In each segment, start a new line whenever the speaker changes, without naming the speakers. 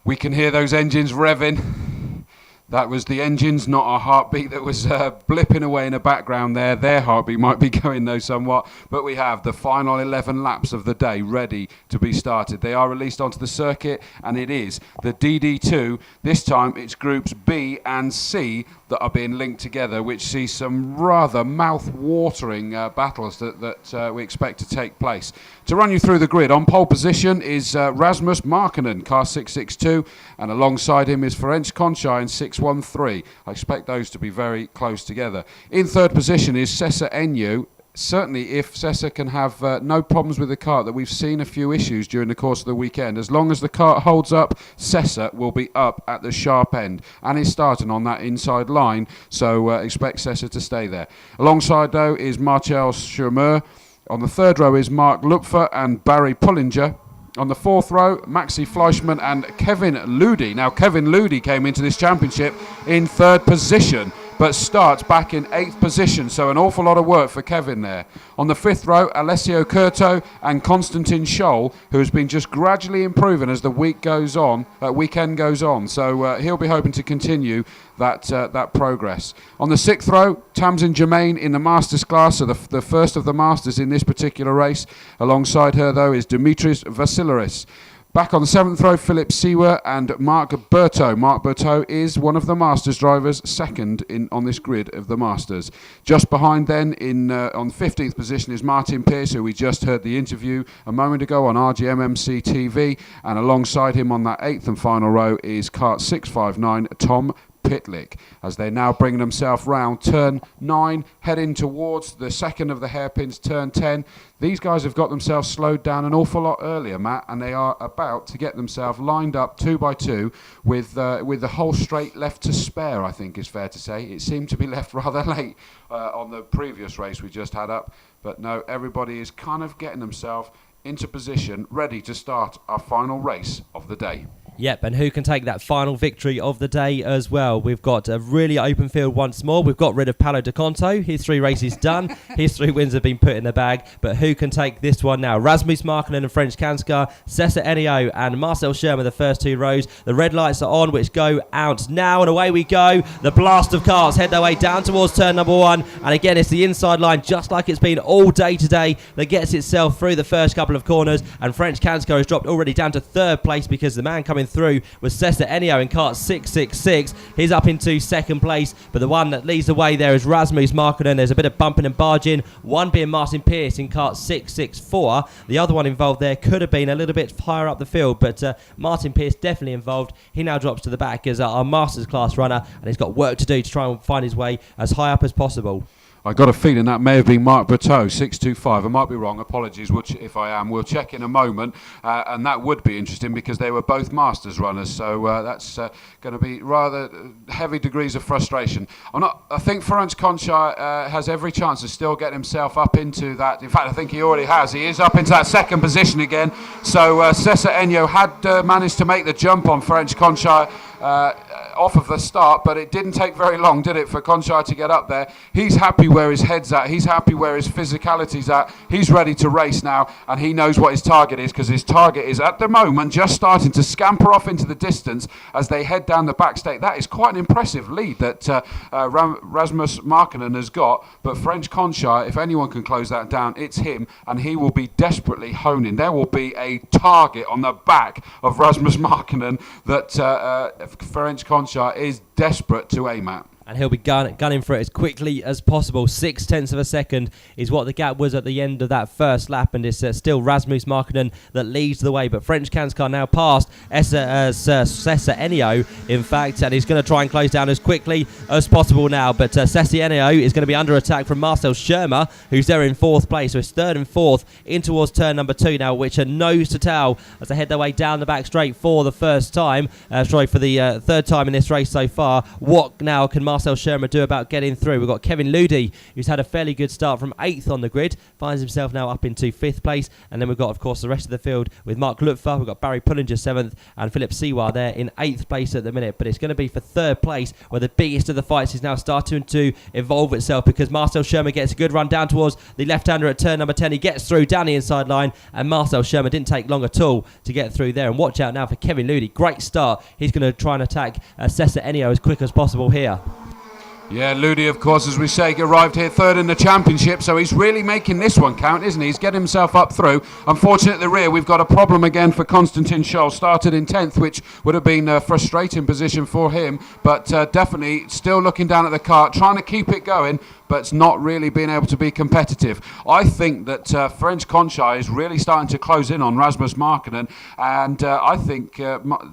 We can hear those engines revving. That was the engines, not our heartbeat, that was blipping away in the background there. Their heartbeat might be going though somewhat, but we have the final 11 laps of the day ready to be started. They are released onto the circuit, and it is the DD2. This time it's groups B and C that are being linked together, which sees some rather mouth-watering battles that we expect to take place. To run you through the grid, on pole position is Rasmus Markkanen, car 662, and alongside him is Ferenc Konchar in 613. I expect those to be very close together. In third position is Cesar Enyo. Certainly, if Cesar can have no problems with the kart, that we've seen a few issues during the course of the weekend. As long as the kart holds up, Cesar will be up at the sharp end and is starting on that inside line, so expect Cesar to stay there. Alongside, though, is Marcel Schirmer. On the third row is Mark Lupfer and Barry Pullinger. On the fourth row, Maxi Fleischmann and Kevin Ludi. Now, Kevin Ludi came into this championship in third position, but starts back in 8th position, so an awful lot of work for Kevin there. On the 5th row, Alessio Curto and Konstantin Scholl, who has been just gradually improving as the weekend goes on. So he'll be hoping to continue that progress. On the 6th row, Tamsin Germain in the Masters class, so the first of the Masters in this particular race. Alongside her, though, is Dimitris Vasilaris. Back on the 7th row, Philip Sewer and Marc Berthaud. Marc Berthaud is one of the Masters drivers, second on this grid of the Masters. Just behind then, on 15th position, is Martin Pearce, who we just heard the interview a moment ago on RGMMC TV. And alongside him on that 8th and final row is kart 659, Tom Pitlick, as they're now bringing themselves round turn 9, heading towards the second of the hairpins, turn 10. These guys have got themselves slowed down an awful lot earlier, Matt, and they are about to get themselves lined up 2 by 2 with the whole straight left to spare, I think is fair to say. It seemed to be left rather late on the previous race we just had up, but no, everybody is kind of getting themselves into position, ready to start our final race of the day.
Yep, and who can take that final victory of the day as well? We've got a really open field once more. We've got rid of Paolo Di Conto. His 3 races done. His 3 wins have been put in the bag. But who can take this one now? Rasmus Markkanen and Ferenc Konchar, Cesar Enio and Marcel Schirmer, the first 2 rows. The red lights are on, which go out now, and away we go. The blast of cars head their way down towards turn number 1. And again, it's the inside line, just like it's been all day today, that gets itself through the first couple of corners. And Ferenc Konchar has dropped already down to 3rd place because the man coming through was Cesar Enio in kart 666. He's up into 2nd place, but the one that leads the way there is Rasmus Markkanen. There's a bit of bumping and barging, one being Martin Pearce in kart 664. The other one involved there could have been a little bit higher up the field, but Martin Pearce definitely involved. He now drops to the back as our Masters class runner, and he's got work to do to try and find his way as high up as possible.
I got a feeling that may have been Marc Berthaud, 625. I might be wrong. Apologies if I am. We'll check in a moment. And that would be interesting because they were both Masters runners. So that's going to be rather heavy degrees of frustration. I think Ferenc Konchar has every chance to still get himself up into that. In fact, I think he already has. He is up into that 2nd position again. So Cesar Enio had managed to make the jump on Ferenc Konchar off of the start, but it didn't take very long, did it, for Konchar to get up there. He's happy where his head's at. He's happy where his physicality's at. He's ready to race now, and he knows what his target is, because his target is, at the moment, just starting to scamper off into the distance as they head down the back straight. That is quite an impressive lead that Rasmus Markkanen has got, but Ferenc Konchar, if anyone can close that down, it's him, and he will be desperately honing. There will be a target on the back of Rasmus Markkanen that Ferenc Konchar is desperate to aim at.
And he'll be gunning for it as quickly as possible. 0.6 of a second is what the gap was at the end of that first lap, and it's still Rasmus Markkanen that leads the way. But Ferenc Konchar now passed Cesar Enio, in fact, and he's going to try and close down as quickly as possible now. But Cesar Enio is going to be under attack from Marcel Schirmer, who's there in 4th place. So it's 3rd and 4th in towards turn number 2 now, which are nose to tail as they head their way down the back straight for the first time. For the 3rd time in this race so far. What now can Marcel Shermer do about getting through? We've got Kevin Ludi, who's had a fairly good start from 8th on the grid, finds himself now up into 5th place. And then we've got, of course, the rest of the field with Mark Lupfer. We've got Barry Pullinger 7th and Philip Siwa there in 8th place at the minute. But it's going to be for 3rd place, where the biggest of the fights is now starting to evolve itself, because Marcel Shermer gets a good run down towards the left-hander at turn number 10. He gets through down the inside line, and Marcel Shermer didn't take long at all to get through there. And watch out now for Kevin Ludi. Great start. He's going to try and attack Cesar Enio as quick as possible here.
Yeah, Ludi, of course, as we say, arrived here 3rd in the championship, so he's really making this one count, isn't he? He's getting himself up through. Unfortunately, at the rear, we've got a problem again for Konstantin Scholl. Started in 10th, which would have been a frustrating position for him, but definitely still looking down at the kart, trying to keep it going, but it's not really being able to be competitive. I think that French Conchai is really starting to close in on Rasmus Markkanen, and I think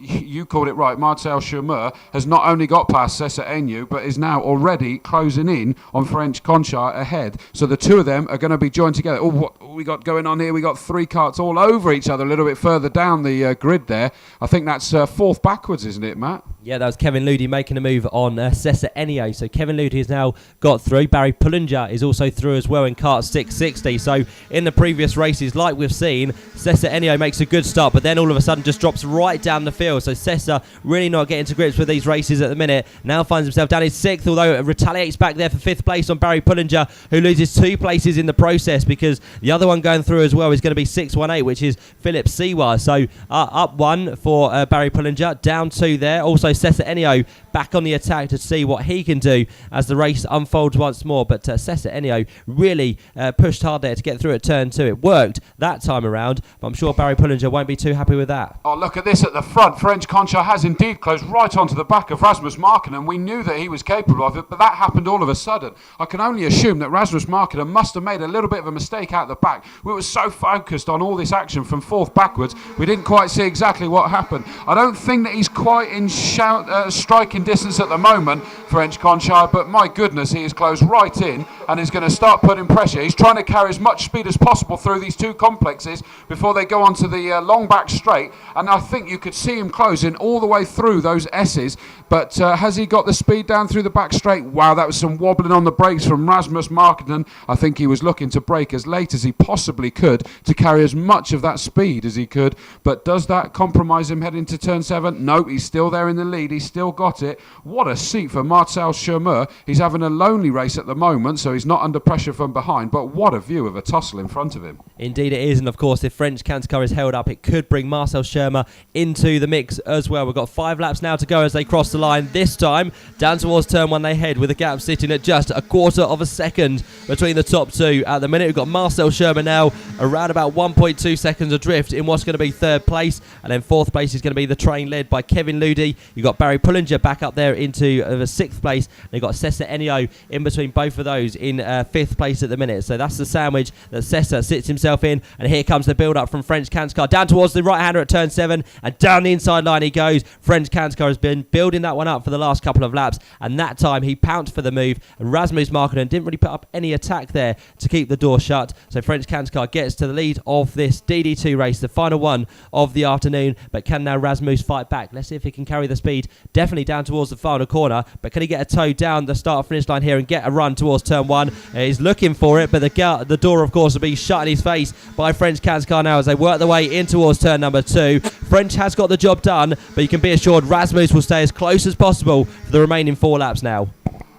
you called it right, Marcel Shermer has not only got past Cesar Enyu, but is now already closing in on French Conchai ahead. So the two of them are going to be joined together. Oh, what we got going on here? We got 3 karts all over each other a little bit further down the grid there. I think that's 4th backwards, isn't it, Matt?
Yeah, that was Kevin Ludi making a move on Cesar Enio. So Kevin Ludi has now got through. Barry Pullinger is also through as well in kart 660. So in the previous races, like we've seen, Cesar Enio makes a good start, but then all of a sudden just drops right down the field. So Cesar really not getting to grips with these races at the minute. Now finds himself down in 6th, although it retaliates back there for 5th place on Barry Pullinger, who loses 2 places in the process, because the other one going through as well is going to be 618, which is Philip Siwa. So up 1 for Barry Pullinger, down 2 there. Also Cesar Enio back on the attack to see what he can do as the race unfolds once more. But Cesar Enio really pushed hard there to get through at turn 2. It worked that time around, but I'm sure Barry Pullinger won't be too happy with that.
Oh, look at this at the front. French Conchai has indeed closed right onto the back of Rasmus Markkanen. We knew that he was capable of it, but that happened all of a sudden. I can only assume that Rasmus Markkanen must have made a little bit of a mistake out the back. We were so focused on all this action from 4th backwards, we didn't quite see exactly what happened. I don't think that he's quite in striking distance at the moment, French Conchai, but my goodness, he is closed right in and is going to start putting pressure. He's trying to carry as much speed as possible through these 2 complexes before they go onto the long back straight, and I think you could see him closing all the way through those S's, but has he got the speed down through the back straight? Wow, that was some wobbling on the brakes from Rasmus Markkanen. I think he was looking to brake as late as he possibly could to carry as much of that speed as he could, but does that compromise him heading to turn 7? No, he's still there in the lead. He's still got it. What a seat for Marcel Shermer. He's having a lonely race at the moment, so he's not under pressure from behind, but what a view of a tussle in front of him.
Indeed it is, and of course if French Kanskar is held up, it could bring Marcel Shermer into the mix as well. We've got 5 laps now to go as they cross the line. This time down towards turn 1 they head, with the gap sitting at just a quarter of a second between the top 2 at the minute. We've got Marcel Shermer now around about 1.2 seconds adrift in what's going to be 3rd place, and then 4th place is going to be the train led by Kevin Ludi. You've got Barry Pullinger back up there into the 6th place. They've got Cesar Enio in between both of those in 5th place at the minute. So that's the sandwich that Cesar sits himself in, and here comes the build up from French Kanskar down towards the right hander at turn 7, and down the inside line he goes. French Kanskar has been building that one up for the last couple of laps, and that time he pounced for the move, and Rasmus Markkanen didn't really put up any attack there to keep the door shut. So French Kanskar gets to the lead of this DD2 race, the final one of the afternoon. But can now Rasmus fight back? Let's see if he can carry the speed definitely down towards the final corner, but can he get a toe down the start finish line here and get a run towards turn 1? He's looking for it, but the door of course will be shut in his face by French Kanskar now as they work their way in towards turn number 2. French has got the job done, but you can be assured Rasmus will stay as close as possible for the remaining 4 laps now.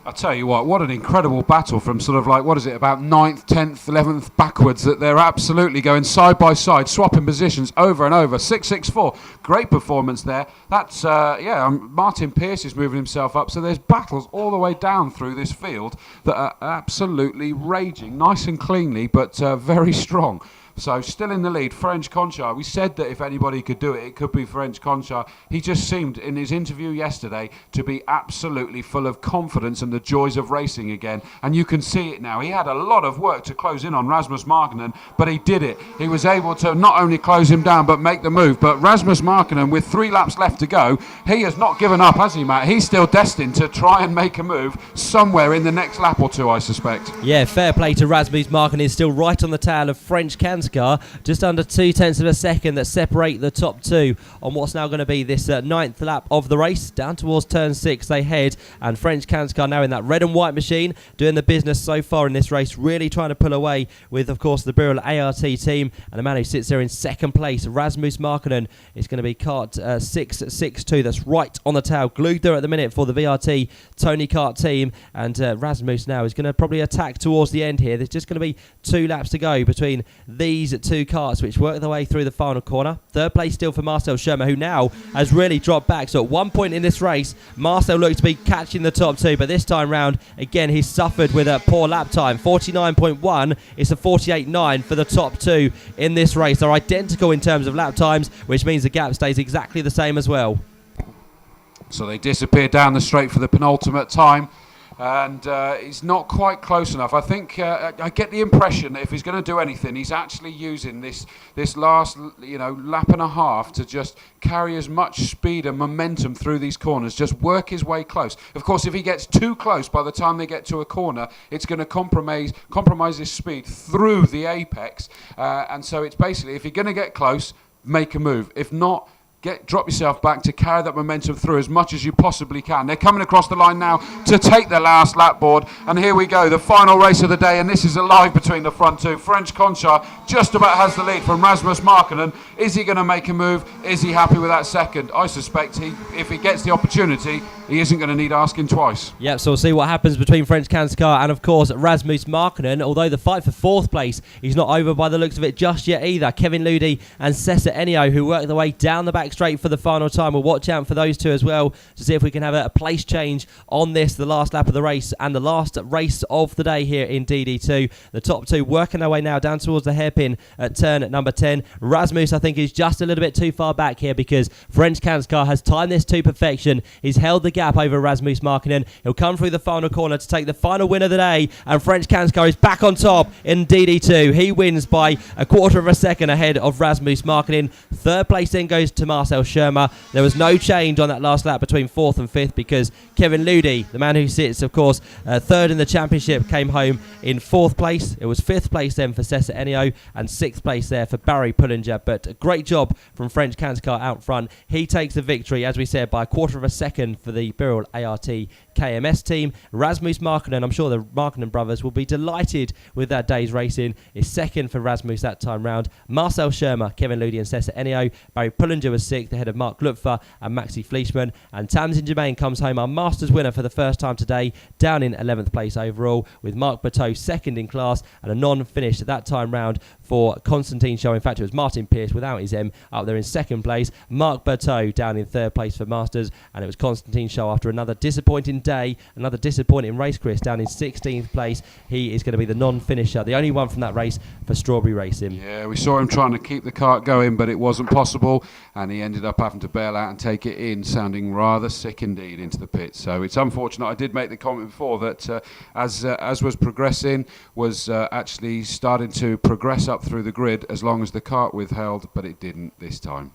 I'll tell you what an incredible battle from sort of like, what is it, about 9th, 10th, 11th backwards, that they're absolutely going side by side, swapping positions over and over. 664, great performance there. That's, Martin Pearce is moving himself up, so there's battles all the way down through this field that are absolutely raging, nice and cleanly, but very strong. So still in the lead, French Conchar. We said that if anybody could do it, it could be French Conchar. He just seemed, in his interview yesterday, to be absolutely full of confidence and the joys of racing again. And you can see it now. He had a lot of work to close in on Rasmus Markkanen, but he did it. He was able to not only close him down, but make the move. But Rasmus Markkanen, with 3 laps left to go, he has not given up, has he, Matt? He's still destined to try and make a move somewhere in the next lap or 2, I suspect.
Yeah, fair play to Rasmus Markkanen. He's still right on the tail of French Conchar Kanskar, just under 0.2 of a second that separate the top two on what's now going to be this ninth lap of the race. Down towards turn 6 they head, and French Kanskar now in that red and white machine doing the business so far in this race, really trying to pull away with, of course, the Birrell ART team, and the man who sits there in second place, Rasmus Markkanen, is going to be kart 662. That's right on the tail, glued there at the minute for the VRT Tony Kart team, and Rasmus now is going to probably attack towards the end here. There's just going to be 2 laps to go between these 2 karts, which work their way through the final corner. Third place still for Marcel Schirmer, who now has really dropped back. So at one point in this race, Marcel looked to be catching the top 2, but this time round, again, he's suffered with a poor lap time. 49.1 is a 48.9 for the top 2 in this race. They're identical in terms of lap times, which means the gap stays exactly the same as well.
So they disappear down the straight for the penultimate time, and he's not quite close enough. I think I get the impression that if he's going to do anything, he's actually using this last lap and a half to just carry as much speed and momentum through these corners, just work his way close. Of course, if he gets too close by the time they get to a corner, it's going to compromise his speed through the apex, and so it's basically, if you're going to get close, make a move. If not, drop yourself back to carry that momentum through as much as you possibly can. They're coming across the line now to take their last lap board, and here we go, the final race of the day, and this is alive between the front two. French Conchar just about has the lead from Rasmus Markkanen. Is he going to make a move? Is he happy with that second? I suspect if he gets the opportunity, he isn't going to need asking twice.
Yep, so we'll see what happens between French Kanskar and, of course, Rasmus Markkanen. Although the fight for 4th place, he's not over by the looks of it just yet either. Kevin Ludi and Cesar Enio, who work their way down the back straight for the final time. We'll watch out for those two as well to see if we can have a place change on this, the last lap of the race and the last race of the day here in DD2. The top 2 working their way now down towards the hairpin at turn number 10. Rasmus, I think, is just a little bit too far back here because French Kanskar has timed this to perfection. He's held the gap over Rasmus Markkanen. He'll come through the final corner to take the final win of the day, and French Kanskar is back on top in DD2. He wins by a quarter of a second ahead of Rasmus Markkanen. 3rd place then goes to Marcel Schirmer. There was no change on that last lap between 4th and 5th because Kevin Ludi, the man who sits, of course, 3rd in the championship, came home in 4th place. It was 5th place then for Cesar Enio and 6th place there for Barry Pullinger. But a great job from French Kanskar out front. He takes the victory, as we said, by a quarter of a second for the Birrell ART KMS team. Rasmus Markkanen, I'm sure the Markkanen brothers will be delighted with that day's racing, is 2nd for Rasmus that time round. Marcel Schirmer, Kevin Ludi and Cesar Enio. Barry Pullinger was 6th ahead of Mark Lupfer and Maxi Fleischmann. And Tamsin Germain comes home our Masters winner for the first time today, down in 11th place overall, with Mark Bateau 2nd in class and a non-finish at that time round for Constantine Shaw. In fact, it was Martin Pearce without his M up there in 2nd place. Mark Bateau down in 3rd place for Masters, and it was Constantine Shaw after another disappointing day, another disappointing race, Chris, down in 16th place. He is going to be the non-finisher, the only one from that race for Strawberry Racing.
Yeah, we saw him trying to keep the kart going, but it wasn't possible, and he ended up having to bail out and take it in, sounding rather sick indeed into the pits. So it's unfortunate. I did make the comment before that as was progressing, was actually starting to progress up through the grid as long as the kart withheld, but it didn't this time.